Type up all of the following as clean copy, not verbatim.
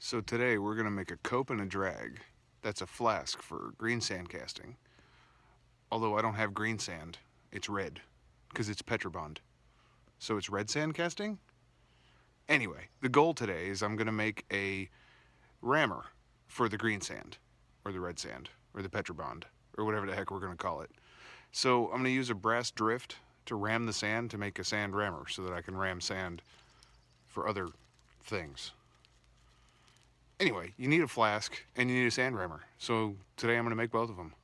So today we're going to make a cope and a drag. That's a flask for green sand casting. Although I don't have green sand, it's red because it's petrobond. So it's red sand casting? Anyway, the goal today is I'm going to make a rammer for the green sand or the red sand or the petrobond or whatever the heck we're going to call it. So I'm going to use a brass drift to ram the sand to make a sand rammer so that I can ram sand for other things. Anyway, you need a flask and you need a sand rammer. So today I'm going to make both of them.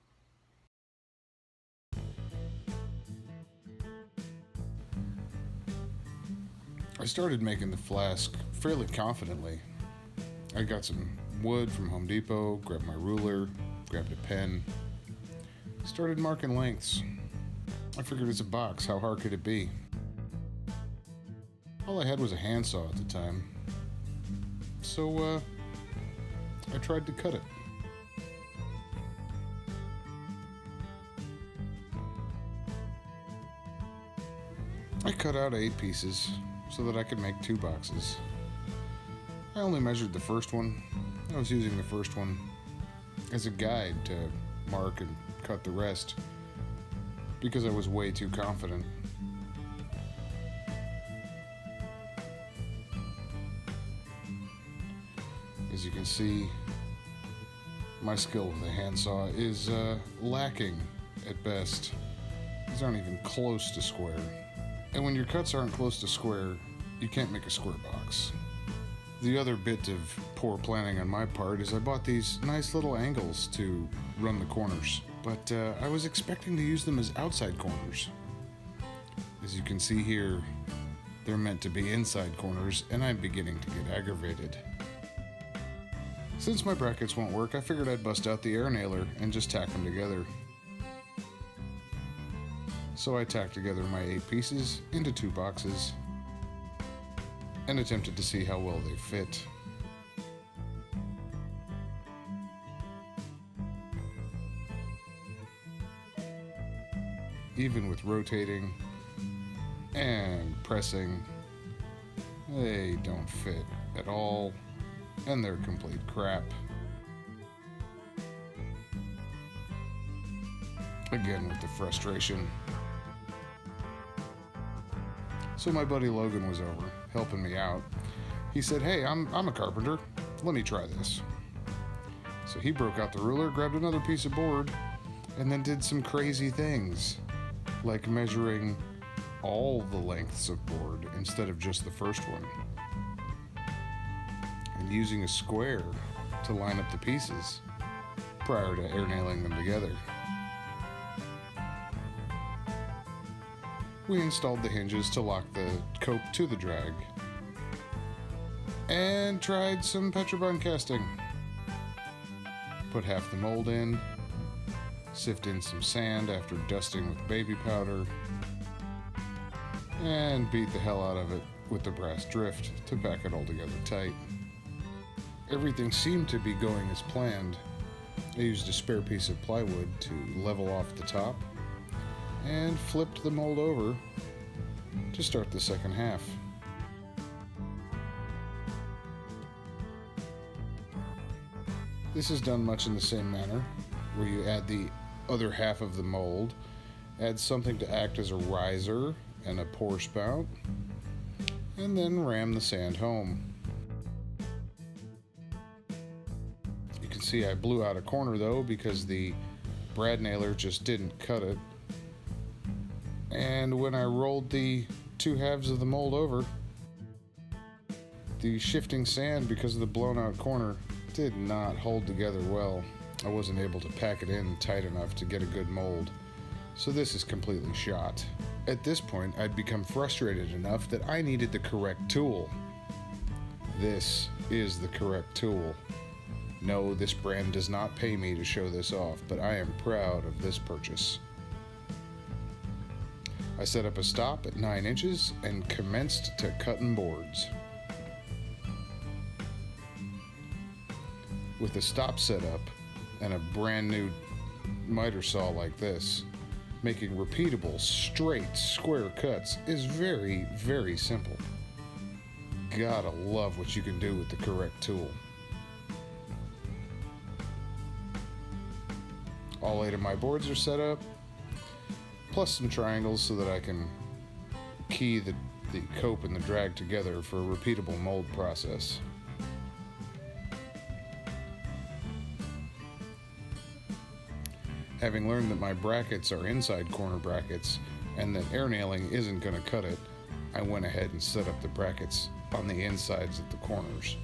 I started making the flask fairly confidently. I got some wood from Home Depot, grabbed my ruler, grabbed a pen, started marking lengths. I figured it's a box, how hard could it be? All I had was a handsaw at the time, so I tried to cut it. I cut out 8 pieces so that I could make 2 boxes. I only measured the first one. I was using the first one as a guide to mark and cut the rest because I was way too confident. As you can see, my skill with a handsaw is lacking at best. These aren't even close to square. And when your cuts aren't close to square, you can't make a square box. The other bit of poor planning on my part is I bought these nice little angles to run the corners, but I was expecting to use them as outside corners. As you can see here, they're meant to be inside corners, and I'm beginning to get aggravated. Since my brackets won't work, I figured I'd bust out the air nailer and just tack them together. So I tacked together my 8 pieces into 2 boxes and attempted to see how well they fit. Even with rotating and pressing, they don't fit at all, and they're complete crap. Again with the frustration. So my buddy Logan was over, helping me out. He said, "Hey, I'm a carpenter. Let me try this." So he broke out the ruler, grabbed another piece of board, and then did some crazy things, like measuring all the lengths of board instead of just the first one, and using a square to line up the pieces prior to air nailing them together. We installed the hinges to lock the cope to the drag, and tried some petrobond casting. Put half the mold in, sift in some sand after dusting with baby powder, and beat the hell out of it with the brass drift to pack it all together tight. Everything seemed to be going as planned. I used a spare piece of plywood to level off the top and flipped the mold over to start the second half. This is done much in the same manner, where you add the other half of the mold, add something to act as a riser and a pour spout, and then ram the sand home. You can see I blew out a corner though because the brad nailer just didn't cut it. And when I rolled the 2 halves of the mold over, the shifting sand, because of the blown out corner, did not hold together well. I wasn't able to pack it in tight enough to get a good mold. So this is completely shot. At this point, I'd become frustrated enough that I needed the correct tool. This is the correct tool. No, this brand does not pay me to show this off, but I am proud of this purchase. I set up a stop at 9 inches and commenced to cutting boards. With a stop set up and a brand new miter saw like this, making repeatable, straight, square cuts is very, very simple. Gotta love what you can do with the correct tool. All 8 of my boards are set up, plus some triangles so that I can key the cope and the drag together for a repeatable mold process. Having learned that my brackets are inside corner brackets and that air nailing isn't going to cut it, I went ahead and set up the brackets on the insides at the corners.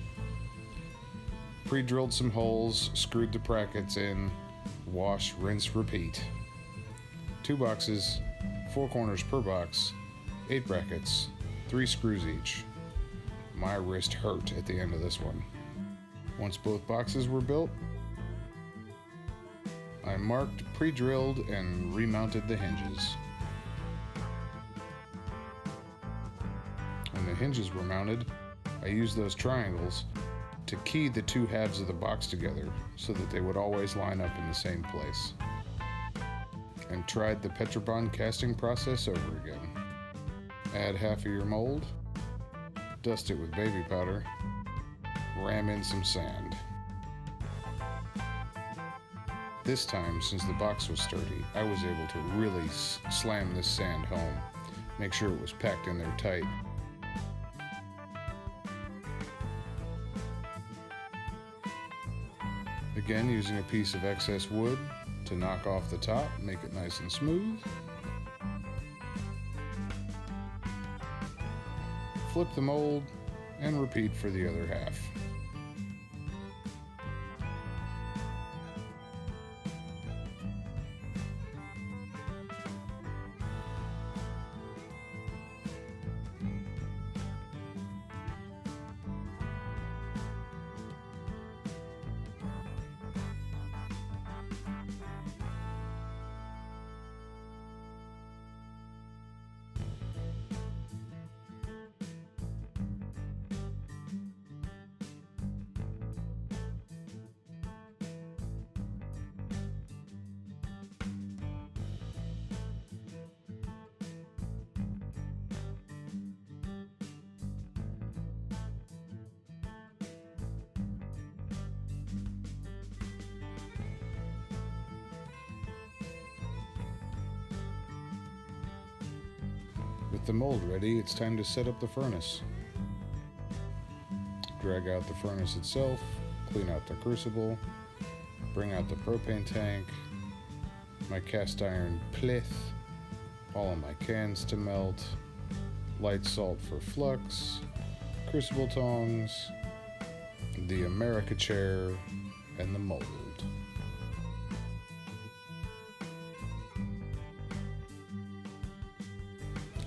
Pre-drilled some holes, screwed the brackets in, wash, rinse, repeat. 2 boxes, 4 corners per box, 8 brackets, 3 screws each. My wrist hurt at the end of this one. Once both boxes were built, I marked, pre-drilled, and remounted the hinges. When the hinges were mounted, I used those triangles to key the 2 halves of the box together so that they would always line up in the same place. And tried the petrobond casting process over again. Add half of your mold, dust it with baby powder, ram in some sand. This time, since the box was sturdy, I was able to really slam this sand home, make sure it was packed in there tight. Again, using a piece of excess wood to knock off the top, make it nice and smooth. Flip the mold and repeat for the other half. With the mold ready, it's time to set up the furnace. Drag out the furnace itself, clean out the crucible, bring out the propane tank, my cast iron pith, all of my cans to melt, light salt for flux, crucible tongs, the America chair, and the mold.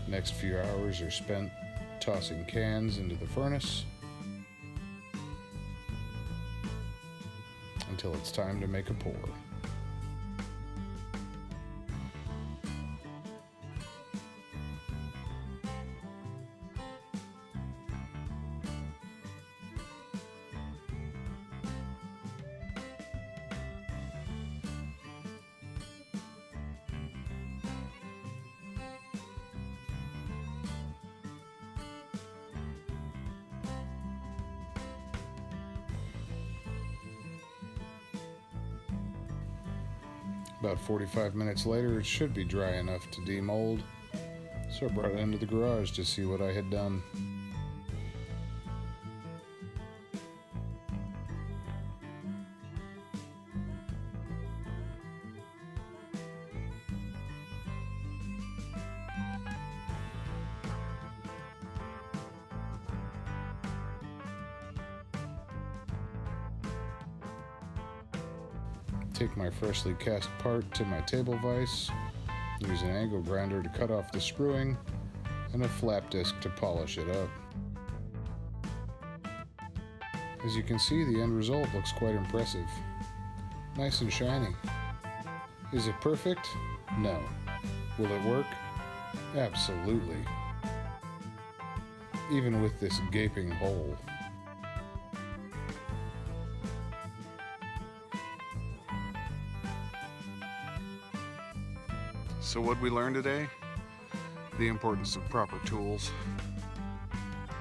Next few hours are spent tossing cans into the furnace until it's time to make a pour. About 45 minutes later, it should be dry enough to demold, so I brought it into the garage to see what I had done. Take my freshly cast part to my table vise, use an angle grinder to cut off the screwing, and a flap disc to polish it up. As you can see, the end result looks quite impressive. Nice and shiny. Is it perfect? No. Will it work? Absolutely. Even with this gaping hole. So what'd we learn today? The importance of proper tools.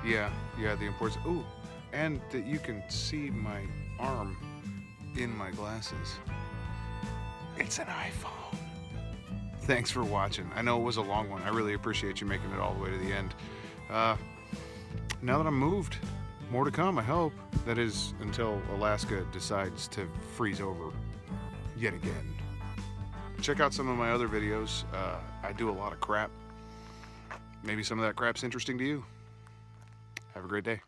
Yeah, the importance. Ooh, and that you can see my arm in my glasses. It's an iPhone. Thanks for watching. I know it was a long one. I really appreciate you making it all the way to the end. Now that I'm moved, more to come, I hope. That is, until Alaska decides to freeze over yet again. Check out some of my other videos. I do a lot of crap. Maybe some of that crap's interesting to you. Have a great day.